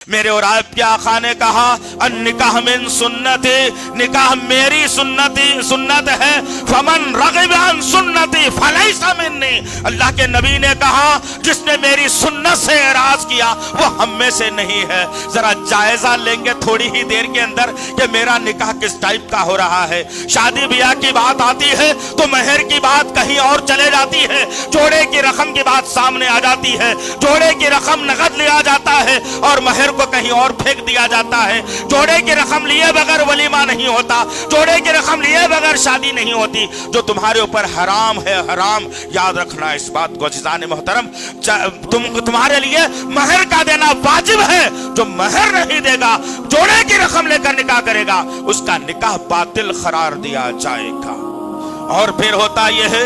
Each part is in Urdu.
میرے اور آپ کے آقا نے کہا النکاح من سنتی، نکاح میری سنت ہے، فمن رغب عن سنتی فلیس منی، اللہ کے نبی نے کہا جس نے میری سنت سے اعراض کیا وہ ہم میں سے نہیں ہے۔ ذرا جائزہ لیں گے تھوڑی ہی دیر کے اندر کہ میرا نکاح کس ٹائپ کا ہو رہا ہے۔ شادی بیاہ کی بات آتی ہے تو مہر کی بات کہیں اور چلے جاتی ہے، جوڑے کی رقم کی بات سامنے آ جاتی ہے، جوڑے کی رقم نقد لیا جاتا ہے اور مہر کو کہیں اور پھینک دیا جاتا ہے، جوڑے کی رقم لیے بغیر ولیمہ نہیں ہوتا، جوڑے کی رقم لیے بغیر شادی نہیں ہوتی۔ جو تمہارے اوپر حرام ہے، حرام یاد رکھنا اس بات کو عزیزان محترم، تمہارے لیے مہر کا دینا واجب ہے۔ جو مہر نہیں دے گا، جوڑے کی رقم لے کر نکاح کرے گا، اس کا نکاح باطل قرار دیا جائے گا۔ اور پھر ہوتا یہ ہے،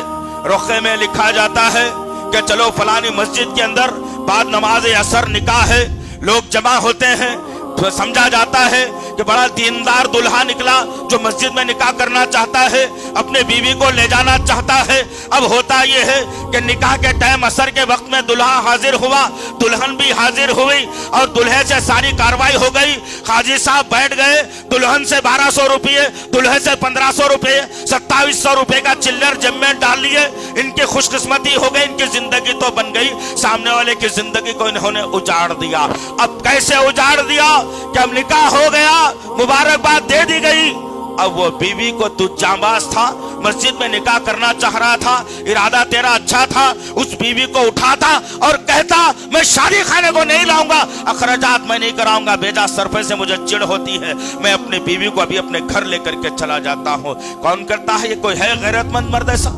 رخے میں لکھا جاتا ہے کہ چلو فلانی مسجد کے اندر بعد نماز عصر نکاح ہے، لوگ جمع ہوتے ہیں، تو سمجھا جاتا ہے کہ بڑا دیندار دلہا نکلا جو مسجد میں نکاح کرنا چاہتا ہے، اپنے بیوی کو لے جانا چاہتا ہے۔ اب ہوتا یہ ہے کہ نکاح کے ٹائم عصر کے وقت میں دلہا حاضر ہوا، دلہن بھی حاضر ہوئی اور دلہے سے ساری کاروائی ہو گئی۔ قاضی صاحب بیٹھ گئے، دلہن سے 1200 روپے، دلہے سے 1500 روپے، 2700 روپے کا چلر جب میں ڈال لیے۔ ان کی خوش قسمتی ہو گئی، ان کی زندگی تو بن گئی، سامنے والے کی زندگی کو انہوں نے اجاڑ دیا۔ اب کیسے اجاڑ دیا کہ اب نکاح ہو گیا، مبارکباد دے دی گئی۔ اب وہ بیوی کو تو جانباز تھا، مسجد میں نکاح کرنا چاہ رہا تھا، ارادہ تیرا اچھا تھا، اس بیوی کو اٹھاتا اور کہتا میں شادی خانے کو نہیں لاؤں گا، اخراجات میں نہیں کراؤں گا، بیجا صرفے سے مجھے چڑ ہوتی ہے، میں اپنے بیوی کو ابھی اپنے گھر لے کر کے چلا جاتا ہوں۔ کون کرتا ہے یہ؟ کوئی ہے غیرت مند مرد ایسا؟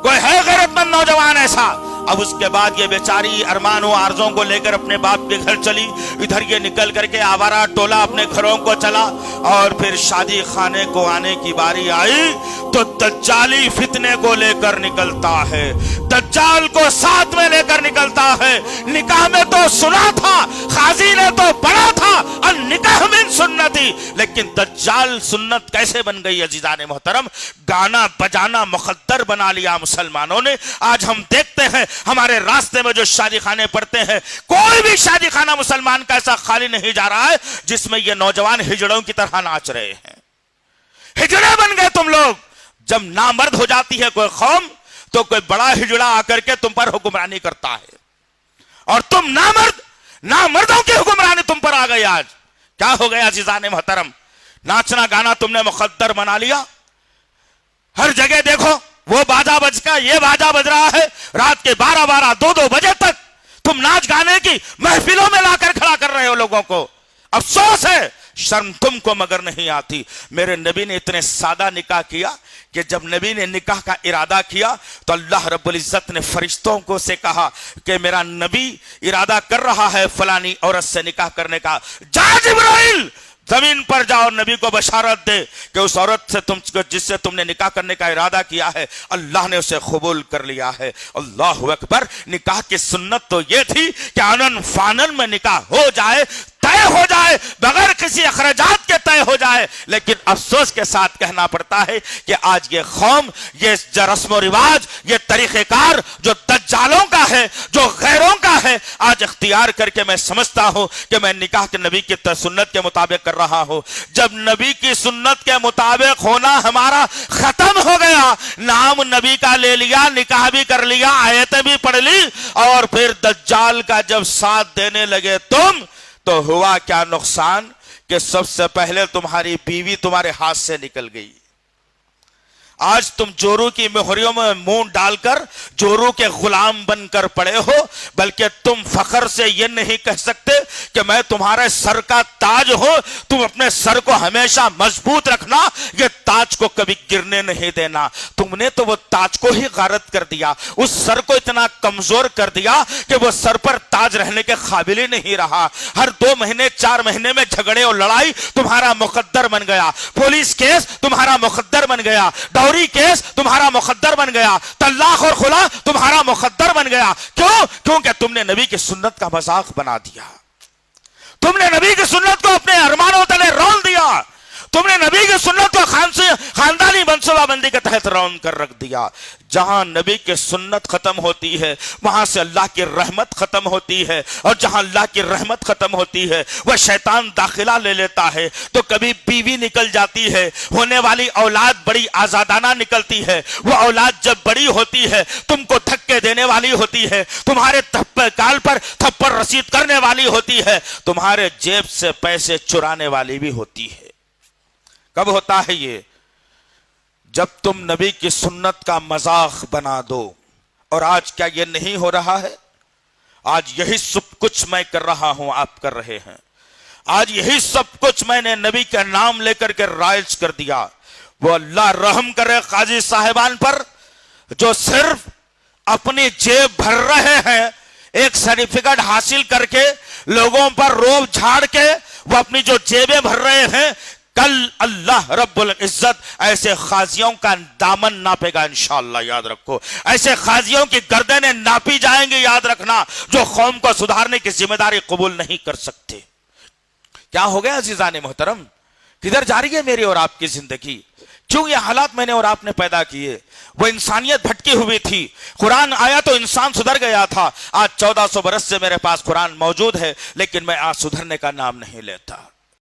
کوئی ہے غیرت مند نوجوان ایسا؟ اب اس کے بعد یہ بیچاری ارمان و آرزوں کو لے کر اپنے باپ کے گھر چلی، ادھر یہ نکل کر کے آوارہ ٹولہ اپنے گھروں کو چلا، اور پھر شادی خانے کو آنے کی باری آئی تو دجالی فتنے کو لے کر نکلتا ہے، دجال کو ساتھ میں لے کر نکلتا ہے۔ نکاح میں تو سنا تھا، قاضی نے تو پڑھا تھا النکاح من سنتی، لیکن دجال سنت کیسے بن گئی عزیزان محترم؟ گانا بجانا مقدر بنا لیا مسلمانوں نے۔ آج ہم دیکھتے ہیں ہمارے راستے میں جو شادی خانے پڑتے ہیں، کوئی بھی شادی خانہ مسلمان کا ایسا خالی نہیں جا رہا ہے جس میں یہ نوجوان ہجڑوں کی طرح ناچ رہے ہیں۔ ہجڑے بن گئے تم لوگ۔ جب نامرد ہو جاتی ہے کوئی قوم تو کوئی بڑا ہجڑا آ کر کے تم پر حکمرانی کرتا ہے، اور تم نامردوں کی حکمرانی تم پر آ گئی۔ آج کیا ہو گیا عزیزان محترم؟ ناچنا گانا تم نے مقدر بنا لیا۔ ہر جگہ دیکھو وہ باجا بج کا، یہ باجا بج رہا ہے، رات کے 12 2 بجے تک تم ناچ گانے کی محفلوں میں لا کر کھڑا کر رہے ہو لوگوں کو۔ افسوس ہے، شرم تم کو مگر نہیں آتی۔ میرے نبی نے اتنے سادہ نکاح کیا کہ جب نبی نے نکاح کا ارادہ کیا تو اللہ رب العزت نے فرشتوں کو سے کہا کہ میرا نبی ارادہ کر رہا ہے فلانی عورت سے نکاح کرنے کا، جا جبرائیل زمین پر جاؤ اور نبی کو بشارت دے کہ اس عورت سے جس سے تم نے نکاح کرنے کا ارادہ کیا ہے اللہ نے اسے قبول کر لیا ہے۔ اللہ اکبر۔ نکاح کی سنت تو یہ تھی کہ آنن فانن میں نکاح ہو جائے، طے ہو جائے، بغیر کسی اخراجات کے طے ہو جائے، لیکن افسوس کے ساتھ کہنا پڑتا ہے کہ آج یہ قوم، یہ رسم و رواج، یہ طریقہ کار جو دجالوں کا ہے، جو غیروں کا ہے، آج اختیار کر کے میں سمجھتا ہوں کہ میں نکاح کے نبی کی سنت کے مطابق کر رہا ہوں۔ جب نبی کی سنت کے مطابق ہونا ہمارا ختم ہو گیا، نام نبی کا لے لیا، نکاح بھی کر لیا، آیتیں بھی پڑھ لی، اور پھر دجال کا جب ساتھ دینے لگے تم، تو ہوا کیا نقصان کہ سب سے پہلے تمہاری بیوی تمہارے ہاتھ سے نکل گئی۔ آج تم جورو کی مہریوں میں منہ ڈال کر جورو کے غلام بن کر پڑے ہو، بلکہ تم فخر سے یہ نہیں کہہ سکتے کہ میں تمہارے سر کا تاج ہوں۔ تم اپنے سر کو ہمیشہ مضبوط رکھنا، یہ تاج کو کبھی گرنے نہیں دینا۔ تم نے تو وہ تاج کو ہی غارت کر دیا، اس سر کو اتنا کمزور کر دیا کہ وہ سر پر تاج رہنے کے قابل ہی نہیں رہا۔ ہر 2 مہینے 4 مہینے میں جھگڑے اور لڑائی تمہارا مقدر بن گیا، پولیس کیس تمہارا مقدر بن گیا، کیس تمہارا مقدر بن گیا، طلاق اور خلا تمہارا مقدر بن گیا۔ کیوں؟ کیونکہ تم نے نبی کی سنت کا مذاق بنا دیا، تم نے نبی کی سنت کو اپنے ارمانوں تلے رول دیا، تم نے نبی کی سنت کو خاندانی منصوبہ منصوبہ بندی کے تحت رون کر رکھ دیا۔ جہاں نبی کی سنت ختم ہوتی ہے وہاں سے اللہ کی رحمت ختم ہوتی ہے، اور جہاں اللہ کی رحمت ختم ہوتی ہے وہ شیطان داخلہ لے لیتا ہے۔ تو کبھی بیوی نکل جاتی ہے، ہونے والی اولاد بڑی آزادانہ نکلتی ہے، وہ اولاد جب بڑی ہوتی ہے تم کو دھکے دینے والی ہوتی ہے، تمہارے کال پر تھپڑ رسید کرنے والی ہوتی ہے، تمہارے جیب سے پیسے چرانے والی بھی ہوتی ہے۔ کب ہوتا ہے یہ؟ جب تم نبی کی سنت کا مذاق بنا دو۔ اور آج کیا یہ نہیں ہو رہا ہے؟ آج یہی سب کچھ میں کر رہا ہوں، آپ کر رہے ہیں۔ آج یہی سب کچھ میں نے نبی کا نام لے کر کے رائج کر دیا۔ وہ اللہ رحم کرے قاضی صاحبان پر جو صرف اپنی جیب بھر رہے ہیں، ایک سرٹیفکیٹ حاصل کر کے لوگوں پر روب جھاڑ کے وہ اپنی جو جیبیں بھر رہے ہیں، کل اللہ رب العزت ایسے قاضیوں کا دامن ناپے گا انشاءاللہ، یاد رکھو۔ ایسے قاضیوں کی گردنیں ناپی جائیں گے، یاد رکھنا، جو قوم کو سدھارنے کی ذمہ داری قبول نہیں کر سکتے۔ کیا ہو گیا عزیزان محترم؟ کدھر جا رہی ہے میری اور آپ کی زندگی؟ کیوں یہ حالات میں نے اور آپ نے پیدا کیے؟ وہ انسانیت بھٹکی ہوئی تھی، قرآن آیا تو انسان سدھر گیا تھا۔ آج 1400 برس سے میرے پاس قرآن موجود ہے، لیکن میں آج سدھرنے کا نام نہیں لیتا۔